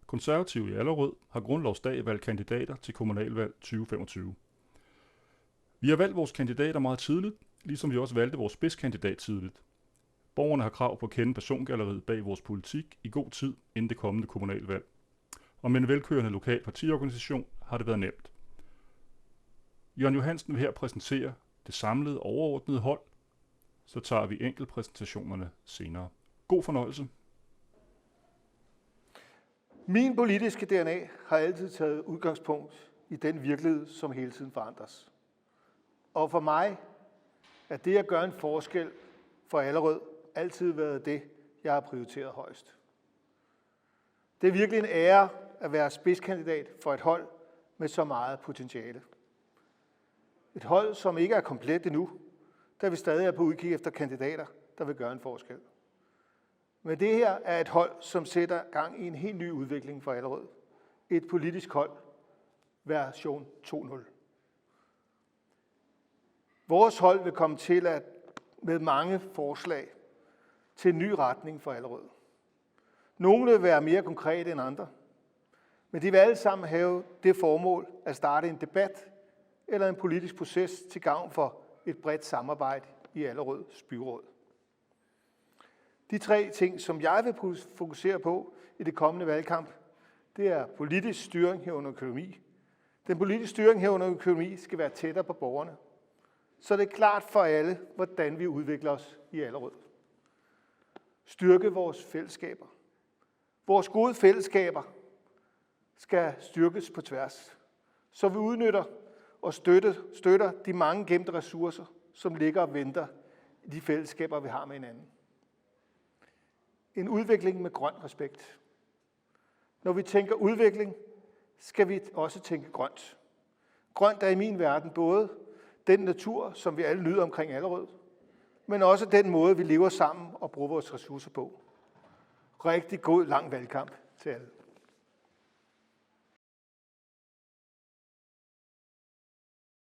Konservative i Allerød har grundlovsdag valgt kandidater til kommunalvalg 2025. Vi har valgt vores kandidater meget tidligt, ligesom vi også valgte vores spidskandidat tidligt. Borgerne har krav på at kende persongalleriet bag vores politik i god tid inden det kommende kommunalvalg. Og med en velkørende lokal partiorganisation har det været nemt. Jørgen Johansen vil her præsentere det samlede overordnede hold, så tager vi enkeltpræsentationerne senere. God fornøjelse. Min politiske DNA har altid taget udgangspunkt i den virkelighed, som hele tiden forandres. Og for mig er det at gøre en forskel for Allerød altid været det, jeg har prioriteret højst. Det er virkelig en ære at være spidskandidat for et hold med så meget potentiale. Et hold, som ikke er komplet endnu, da vi stadig er på udkig efter kandidater, der vil gøre en forskel. Men det her er et hold, som sætter gang i en helt ny udvikling for Allerød. Et politisk hold, version 2.0. Vores hold vil komme til at med mange forslag til en ny retning for Allerød. Nogle vil være mere konkrete end andre, men de vil alle sammen have det formål at starte en debat eller en politisk proces til gavn for et bredt samarbejde i Allerøds byråd. De tre ting, som jeg vil fokusere på i det kommende valgkamp, det er politisk styring herunder økonomi. Den politiske styring herunder økonomi skal være tættere på borgerne, så det er klart for alle, hvordan vi udvikler os i Allerød. Styrke vores fællesskaber. Vores gode fællesskaber skal styrkes på tværs, så vi udnytter og støtter de mange gemte ressourcer, som ligger og venter i de fællesskaber, vi har med hinanden. En udvikling med grøn respekt. Når vi tænker udvikling, skal vi også tænke grønt. Grønt er i min verden både den natur, som vi alle nyder omkring Allerød, men også den måde, vi lever sammen og bruger vores ressourcer på. Rigtig god lang valgkamp til alle.